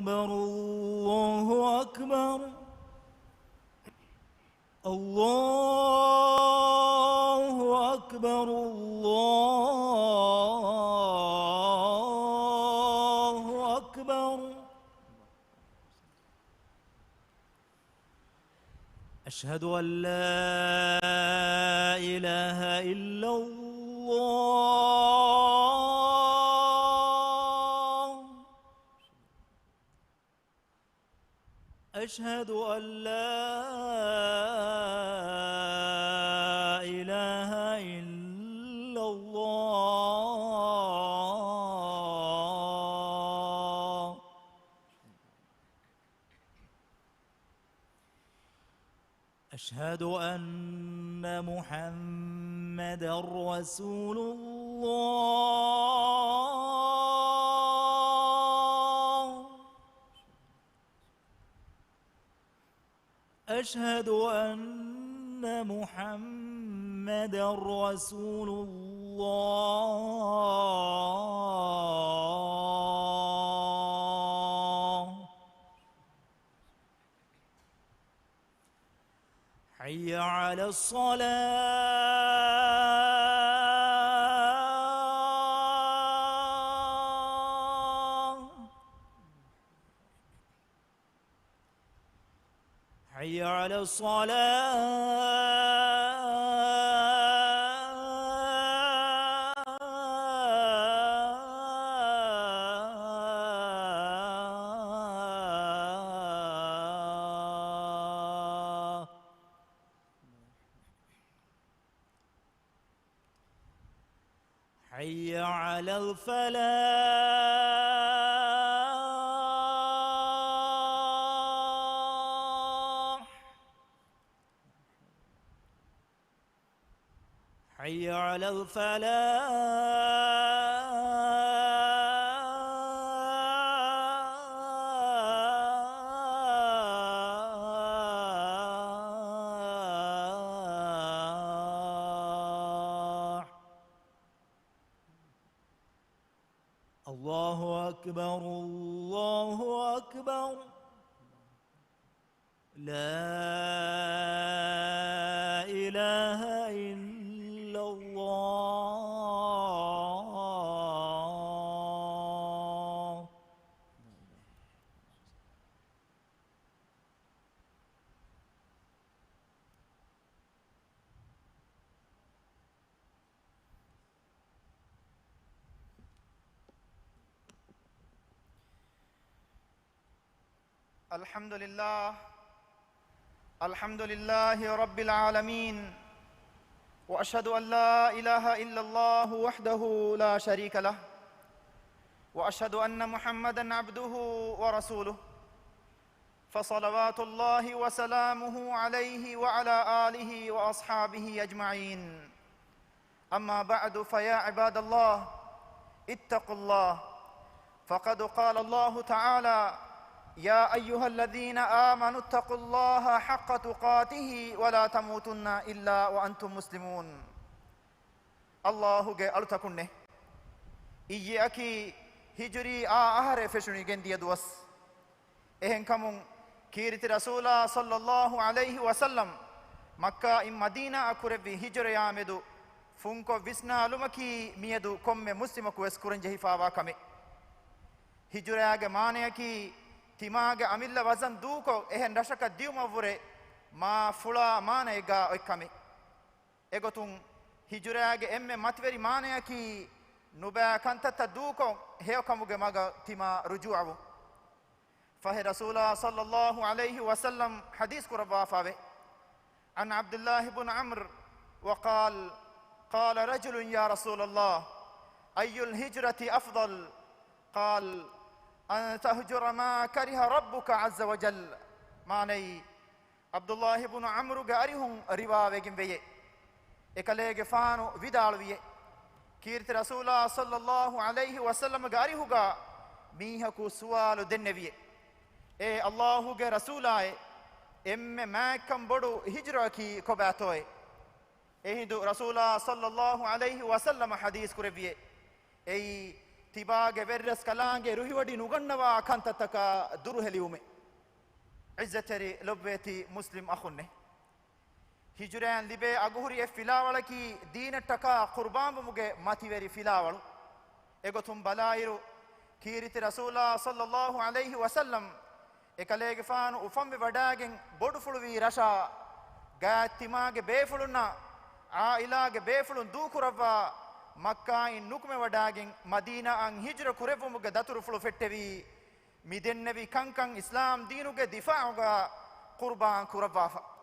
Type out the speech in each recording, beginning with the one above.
أكبر الله أكبر الله أكبر الله أكبر. أشهد أن لا إله إلا الله أشهد أن لا إله إلا الله. أشهد أن محمدًا رسول الله أشهد أن محمدًا رسول الله. حي على الصلاة حي على الصلاة. حي على الفلاح حي على الفلاح. الله أكبر الله أكبر لا إله إلا الله. الحمد لله رب العالمين، وأشهد أن لا إله إلا الله وحده لا شريك له، وأشهد أن محمدًا عبده ورسوله، فصلوات الله وسلامه عليه وعلى آله وأصحابه أجمعين. أما بعد، فيا عباد الله اتقوا الله، فقد قال الله تعالى: يا أيها الذين آمنوا اتقوا الله حق تقاته ولا تموتن إلا وأنتم مسلمون. الله ألتكنه إياكي هجري آهر فشني جندي دوس إهن كمون كيرت رسول صلى الله عليه وسلم مكة إم مدينة أكوربي هجر يامدو فنكو وسنا لمكي ميدو كم مسلمك وسكرن جهفا كمي هجر ياغ مانيكي timaage amilla wazan duuko ehen rashaka diuma vure ma fula maana ega okkami egotun hijuraage emme matveri maana ki nuba kantata duuko heokamuge maga tima ruju'u fa rasulullah sallallahu alayhi wa sallam hadith qurba fawe an abdullah ibn amr wa qala rajul ya rasulullah ayyul hijrati afdal qal أن تهجر ما كره ربك عز وجل. معني عبد الله بن عمرو غاريهم رواويگم بيه ekaleege faanu vidaalu wiye kීර්ති rasulullah sallallahu alayhi wasallam gaarihuga mihaku suwalu denne wiye e allahu ge rasulaye emme maakam bodu hijra ki kobatoy ehidu rasulullah sallallahu alayhi wasallam hadith kureviye ei තිබාගේ වෙරස් කලාගේ රුහිවඩි නුගන්නවා කන්තතක දුරුහෙලියුමේ ඉස්සතරි ලොබ්වේති මුස්ලිම් අඛුන්නේ හිජුරයන් ලිබේ අගුහුරිය ෆිලාවලකි දීනටක කුර්බාන්බමුගේ මතිවැරි ෆිලාවලු එගොතුම් බලායිරු කීරිති රසූලා සල්ලල්ලාහු අලයිහි වසල්ලම් එකලේගේ ෆානු උෆම්බි වඩාගෙන් බොඩු ෆුළුවී රෂා ගාත්තිමාගේ බේෆුළුන්න ආයිලාගේ බේෆුළුන් දූකුරවා මක්කායින් නුකුමෙ වඩාගෙන් මදීනා අන් හිජ්ර කුරෙවමුගේ දතුරු ෆුළු ෆෙට්ටෙවි මිදෙන්නවි කංකං ඉස්ලාම් දීනුගේ දිෆාඋගා කුර්බාන් කුරවාෆා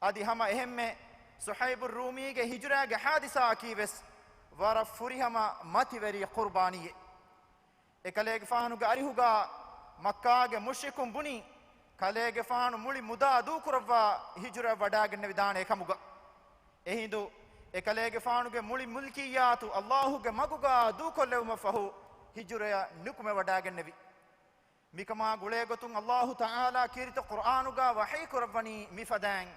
අදි හම එහෙම්මෙ සුහයිබුර් රූමීගේ හිජ්රාගේ හාදිසා කීවෙස් වර ෆුරිහම මතිවැරි කුර්බානියේ එකලේගේ ෆානුගේ අරිහුගා මක්කාගේ මුෂ්රිකුන් බුනි කලේගේ ෆානු මුලි මුදා දූකුරවා හිජ්ර වඩාගෙන විදාන එකමුග එහිඳු එකලේගේ ෆානුගේ මුලි මුල්කියාතු අල්ලාහුගේ මගුගා දූකොල්ලෙවම ෆහු හිජ්රය නුකුම වඩාගෙන නෙවි මිකමා ගුලේ ගොතුන් අල්ලාහු තාලා කීරිත කුර්ආනුගා වහී කුරවනි මිෆදාන්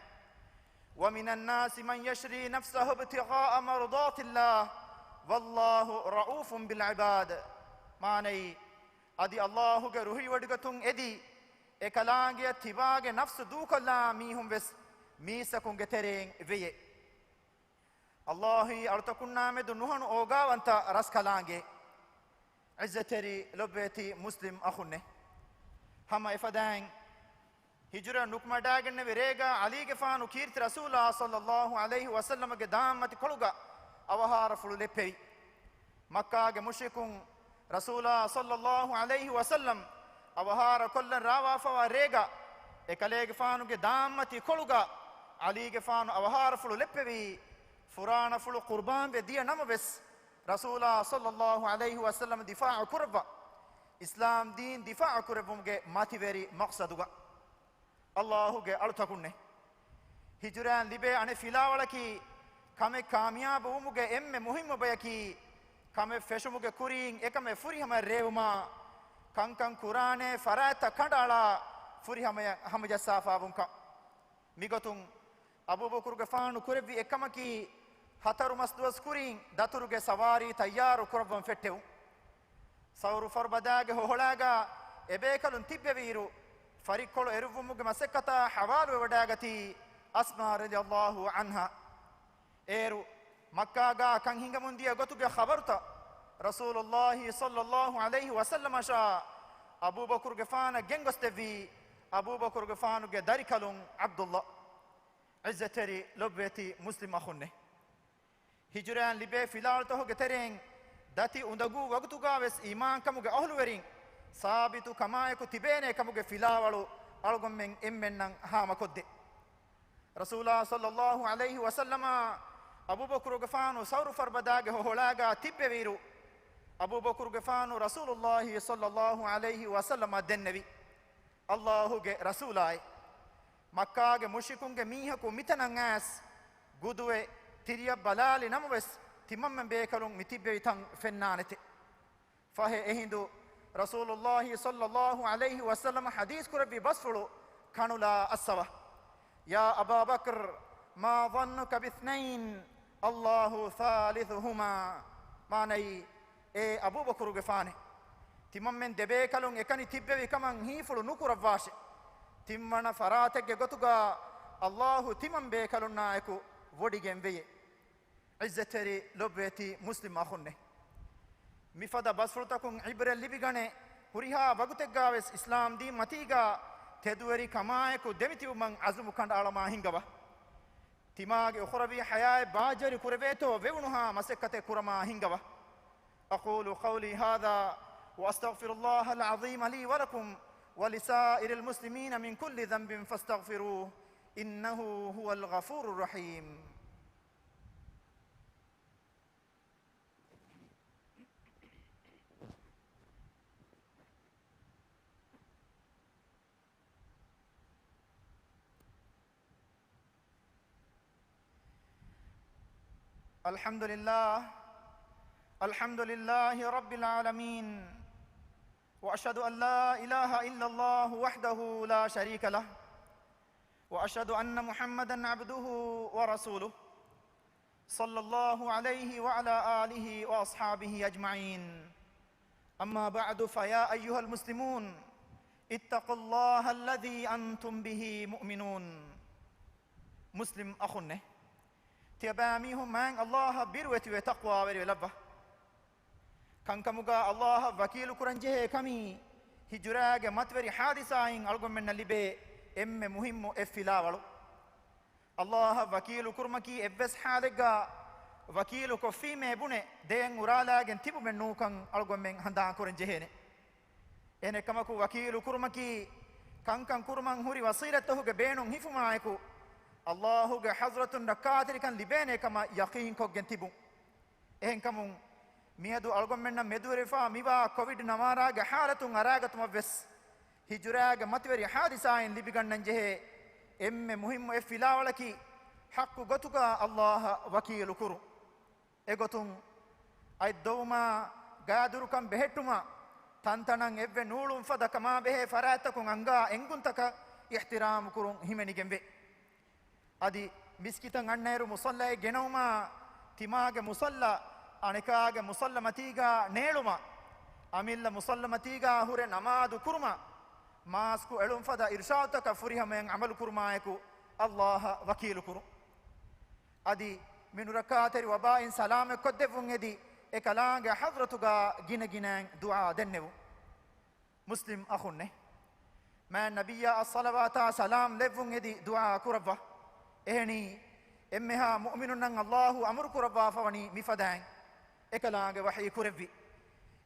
ومن الناس من يشري نفسه ابتغاء مرضات الله والله رؤوف بالعباد ماني ادي الله ගේ රුහි වඩගතුන් එදි එකලාගේ තිබාගේ නෆ්ස් දූකලා මීහුම් වෙස් මීසකුන්ගේ තෙරෙන් වෙයේ අල්ලාහි අර්තකුන්නා මෙදු නුහණු ඕගාවන්ත රස්කලාගේ ඉස්සතරි ලොබ්වේති මුස්ලිම් අඛුන්නේ හම ඉෆදාන් හිජ්ර නුක්මඩාගෙන වෙරේගා අලීගේ ෆානු කීර්ති රසූලා සල්ලල්ලාහු අලයිහි වසල්ලමගේ දාම්මති කොළුගා අවහාර ෆුළු ලෙපෙයි මක්කාගේ මුෂ්රිකුන් රසූලා සල්ලල්ලාහු අලයිහි වසල්ලම් අවහාර කොල්ලන් රාවාෆවා රේගා එකලේගේ ෆානුගේ දාම්මති කොළුගා අලීගේ ෆානු අවහාර ෆුළු ලෙපෙවි ෆුරාන ෆුළු කුර්බාන් වෙදිය නම වෙස් රසූලා සල්ලල්ලාහු අලයිහි වසල්ලම් දිෆා කුරවා ඉස්ලාම් දීන් දිෆා කුරවමුගේ මතිවැරි මක්සදුගා අල්ලාහුගේ අලුතකුන්නේ හිජුරයන් ලිබේ අනේ ෆිලාවලකි කමෙ කාමියාබ වමුගේ එම්මෙ මුහිම්ම බයකි කමෙ ෆෙෂමුගේ කුරින් එකම ෆුරිහම රේවමා කංකං කුරානේ ෆරාත කඩාලා ෆුරිහම හමජස්සාෆාවුන්ක මිගතුන් අබූබකර්ගේ ෆානු කුරෙවි එකමකි හතරු මස්දුවස් කුරින් දතුරුගේ සවාරි තයාරු කුරවම් ෆෙට්ටෙව් සවරු ෆර්බදාගේ හොහලාගා එබේකලුන් තිබ්බෙවීරු ෆරික්කොළ එරුවමුගේ මසෙක්කතා හවාලුව වඩාගති අස්මා රලියල්ලාහු අන්හා ඒරු මක්කාගා කං හිඟමුන්දිය ගොතුගේ ඛබර්ත රසූලුල්ලාහි සල්ලල්ලාහු අලයිහි වසල්ලම ෂා අබූබකර්ගේ ෆාන ගෙන්ගොස්තෙවි අබූබකර්ගේ ෆානුගේ දරිකලුන් අබ්දුල්ලා ඉස්සතරි ලොබ්වේති මුස්ලිම් අඛුන්නේ හිජ්රයන් ලිබේ ෆිලාල්තෝගේ තෙරෙන් දති උඳගු වගතුගා වෙස් ඊමාන් කමුගේ අහලුවරින් සාබිතු කමායකු තිබේනේ කමුගේ ෆිලාවලු අලගොම්මෙන් එම්මෙන්නම් හාම කොද්දේ රසූලා සල්ලල්ලාහු අලයිහි වසල්ලම අබූබකර්ගේ ෆානු සවරු ෆර්බදාගේ හොලාගා තිබ්බෙවිරු අබූබකර්ගේ ෆානු රසූලුල්ලාහි සල්ලල්ලාහු අලයිහි වසල්ලම දෙන්නවි අල්ලාහුගේ රසූලායි මක්කාගේ මුෂ්රිකුන්ගේ මීහකු මිතනන් ඇස් ගුදුවේ තිරිය බලාලි නමවස් තිමම්ම බේකලුන් මිතිබ්බෙවිතන් ෆෙන්නානෙති ෆහේ එහිඳු රසූලුල්ලාහි සල්ලල්ලාහු අලයිහි වසල්ලම හදීස් කුරබි බස්ෆුළු කනුලා අස්සව යා අබා බක්ර් මා ظنك باثنين الله ثالثهما මානයි ඒ අබූබකර්ගේ ෆානේ තිමම්මෙන් දෙබේ කලුන් එකනි තිබ්බෙවි කමන් හීෆුළු නුකුරවාෂේ තිම්මන ෆරාතෙක්ගේ ගොතුගා අල්ලාහු තිමම් බේ කලුන් නායකු වොඩිගෙන් වෙයේ ඉස්සතරි ලොබ්වේති මුස්ලිම් අඛුන්නේ මිෆද බස්ෆුල්තකුන් ඉබ්ර ලිබිගනේ හුරිහා වගුතෙක්ගාවෙස් ඉස්ලාම් දී මතීගා තෙදුවරි කමායකු දෙමිතිවමන් අසුමු කණ්ඩාලමා හිංගවා තිමාගේ උඛරවි හයාය බාජරි කුරවේතෝ වෙවුනුහා මසෙක්කතේ කුරමා හිංගවා අකූලු කෞලි හාදා වඅස්තග්ෆිරුල්ලාහ අල්අසීම ලී වලකුම් ولسائر المسلمين من كل ذنب فاستغفروه إنه هو الغفور الرحيم الحمد لله رب العالمين وأشهد أن لا إله إلا الله وحده لا شريك له وأشهد أن محمدًا عبده ورسوله صلى الله عليه وعلى آله وأصحابه أجمعين أما بعد فيا أيها المسلمون اتقوا الله الذي أنتم به مؤمنون. مسلم أخنه تياباميهم من الله بيروتي وتقوى ولبه كان كمغا الله وكيل كرنجه كمي هجراغ متوري حادثاين ألغم من اللي إم مهم إفلا ولو الله وكيل كرمكي إبس حالغا وكيل كفي مبني دين ورالاغن تيبو من نوكان ألغم من هندان كرنجه ene kamaku wakilu kurmaki kankan kurman huri wasiratahuge beenun hifumaayku Allahuge hazratun rakatiri kan libene kama yaqeen koggen tibu ehen kamun miyadu algommenna medurefa miwa covid namaraage halatun aragatuma ves hijraage matweri hadisain libigannan jehe emme muhimmu e filawalaki haqqu gotuka Allah wakilu kuru e gotun ay dawma gaadurukam behettuma tantanan evve nuulum fada kama behe faratakun anga enguntaka ihtiram kurun himenigembe adi miskitan anneru musalla genawma timage musalla anekage musalla matiga neeluma amilla musalla matiga hure namadu kurma masku elum fada irshadaka furihamen amal kurmaayeku Allah wakil kuru adi min rakateri wabain salame koddevun edi ekalaange hadratuga gina dua dennevu muslim akhunne ma nabiyya as-salawata salam levun edi dua kurava ehni emmeha mu'minun nan Allahu amur kurava fawani mifadan ekalaange wahyi kurevi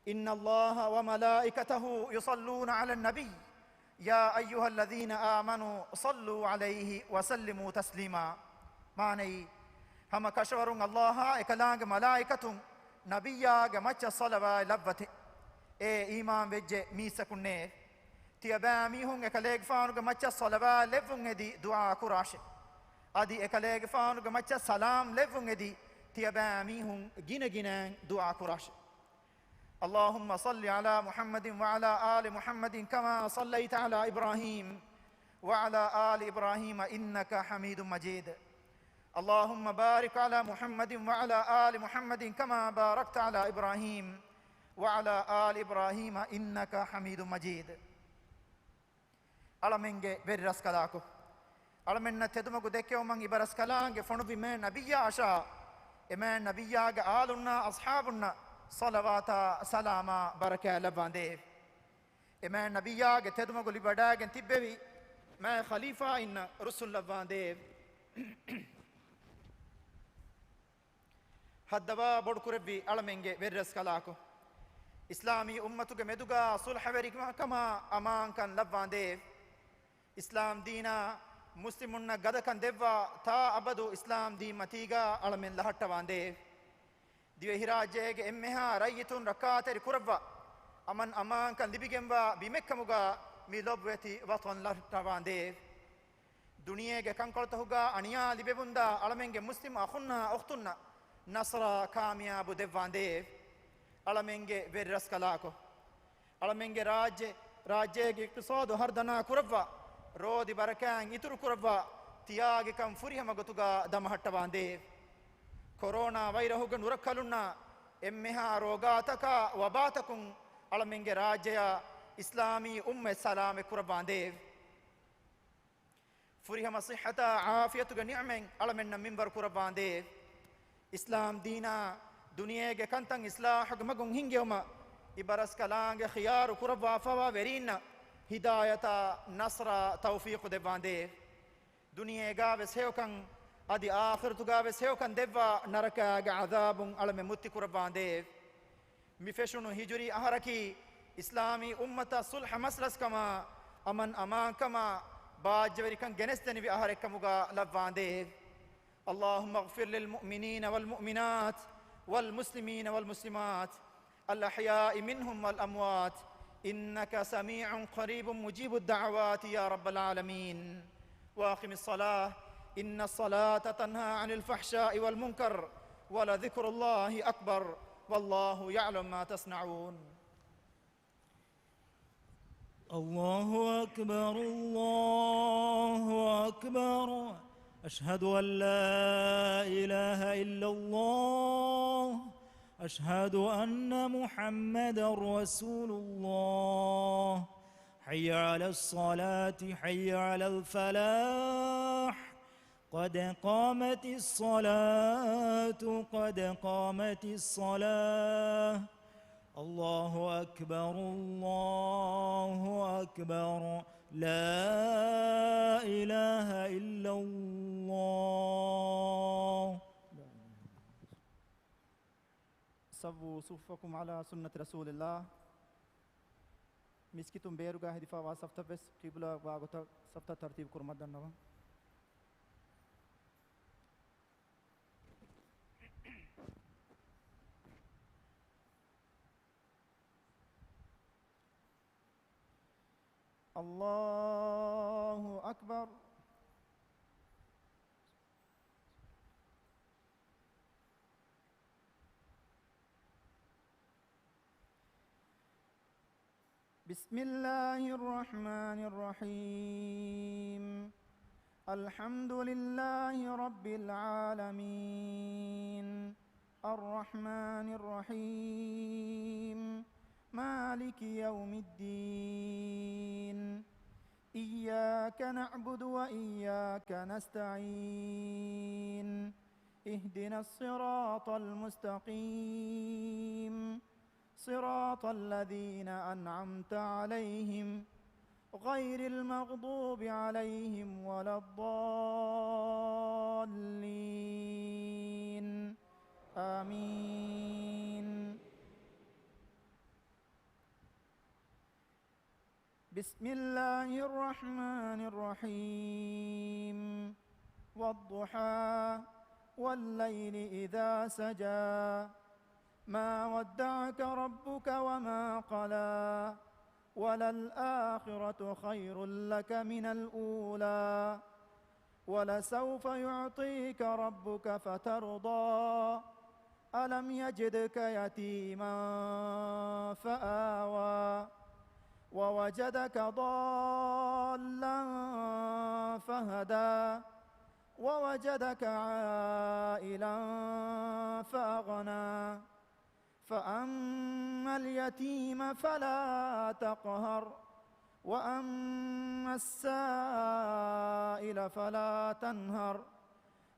inna Allaha wa malaikatahu yusalluna 'alan nabiy ya ayyuhalladhina amanu sallu 'alayhi wa sallimu taslima maanai hama kashwarun Allah ekalaange malaikatun nabiyyaage macha salawa labbate e iman vejje misakunne tiyaba mihun ekaleeg faanuge macha salawa levun edi dua kurashe adi ekaleeg faanuge macha salam levun edi tiyaba mihun gina dua kurashe اللهم صل على محمد وعلى آل محمد كما صليت على إبراهيم وعلى آل إبراهيم إنك حميد مجيد اللهم بارك على محمد وعلى آل محمد كما باركت على إبراهيم وعلى آل إبراهيم إنك حميد مجيد ألمنجي برسكلاكو ألمن تدمغو دكيو من إبرسكلانجي فنو بمن نبي عشاء إمن نبي آلنا أصحابنا صلوات سلاما بركة لباندي إمن نبي تدمغو لبداغن تببي ما خليفة إن رسول لباندي haddaba bodkurebbi alamenge verres kalako islami ummatuge meduga sulh verikma kama amankan labwande islam dina muslimunna gadakan devva ta abadu islam di matiga alamen lahattawande dive hirajege emmeha rayitun rakateri kurabba aman amankan libigemba bimekkamuga mi lobweti watan lahattawande duniyege kankoltahuga aniya libebunda alamenge muslim akhunna ukhtunna nasra kaamiyaabu devvande alamenge verras kalako alamenge rajyege iqtisadu hardana kuravva rodi barakan ituru kuravva tiyage kam furihama gotuga damahattawande corona vairuhuga nurakkalunna emmeha rogataka wabatakun alamenge rajya islami umme salame kuravande furihama sihhata afiyatuga ni'men alamenna minbar kuravande islam dina duniyege kantan islahu magun hingeuma ibaras kalange khiyar kurwa fawa verina hidayata nasra tawfiq devande duniyega veseukan adi akhiratuga veseukan devva naraka ga azabun alame mutti kurwande mifeshunu hijri aharaki islami ummata sulh maslas kama aman kama bajverikan genesteni vi aharekamuga labwande اللهم اغفر للمؤمنين والمؤمنات والمسلمين والمسلمات الأحياء منهم والأموات إنك سميع قريب مجيب الدعوات يا رب العالمين وأقم الصلاة إن الصلاة تنهى عن الفحشاء والمنكر ولذكر الله أكبر والله يعلم ما تصنعون الله أكبر الله أكبر أشهد أن لا إله إلا الله أشهد أن محمدا رسول الله. حي على الصلاة حي على الفلاح قد قامت الصلاة قد قامت الصلاة. الله أكبر الله أكبر لا إله إلا الله. سووا صفكم على سنة رسول الله. مسكتم بيرجع هدفا واسفتا بس قبلة واغتا سفتا ترتيب كرمدان نوا. الله أكبر. بسم الله الرحمن الرحيم. الحمد لله رب العالمين الرحمن الرحيم مالك يوم الدين. إياك نعبد وإياك نستعين. اهدنا الصراط المستقيم صراط الذين أنعمت عليهم غير المغضوب عليهم ولا الضالين. آمين. بسم الله الرحمن الرحيم. والضحى والليل إذا سجى ما ودعك ربك وما قلى وللآخرة خير لك من الأولى ولسوف يعطيك ربك فترضى ألم يجدك يتيما فآوى ووجدك ضالا فهدى ووجدك عائلا فأغنى فأما اليتيم فلا تقهر وأما السائل فلا تنهر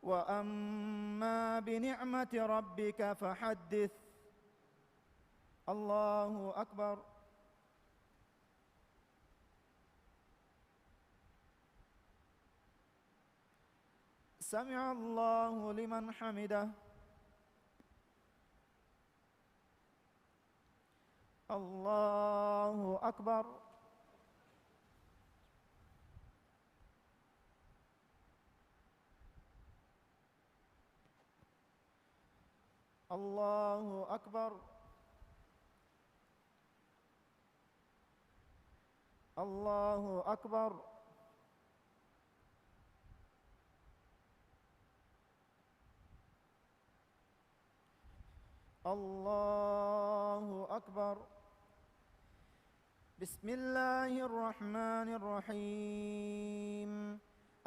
وأما بنعمة ربك فحدث. الله أكبر. سمع الله لمن حمده. الله أكبر. الله أكبر. الله أكبر. الله أكبر. بسم الله الرحمن الرحيم.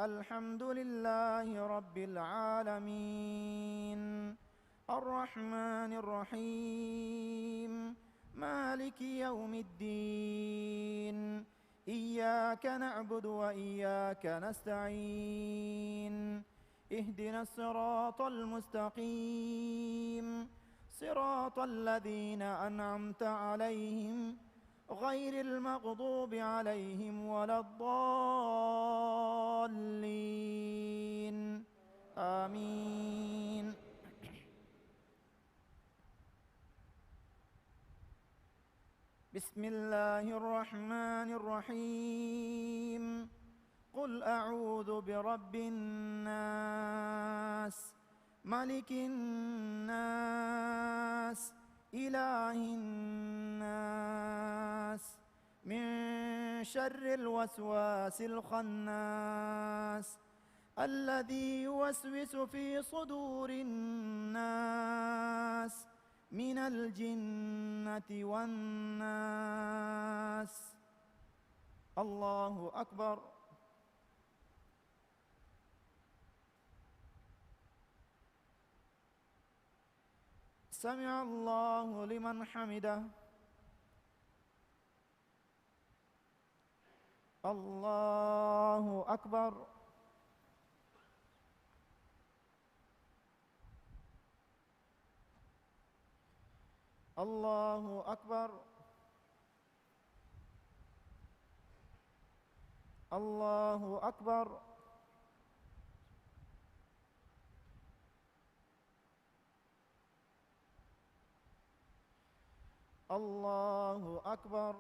الحمد لله رب العالمين الرحمن الرحيم مالك يوم الدين. إياك نعبد وإياك نستعين. اهدنا الصراط المستقيم صراط الذين أنعمت عليهم غير المغضوب عليهم ولا الضالين. آمين. بسم الله الرحمن الرحيم. قل أعوذ برب الناس ملك الناس إله الناس من شر الوسواس الخناس الذي يوسوس في صدور الناس من الجنة والناس. الله أكبر. سمع الله لمن حمده. الله أكبر. الله أكبر. الله أكبر. الله أكبر.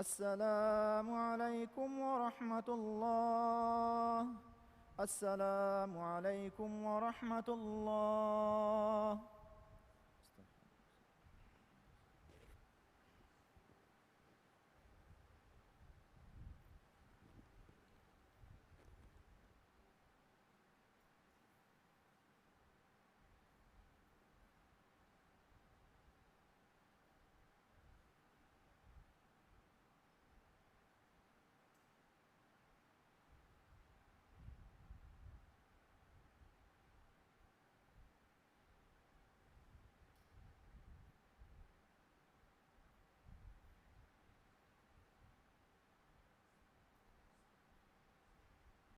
السلام عليكم ورحمة الله. السلام عليكم ورحمة الله.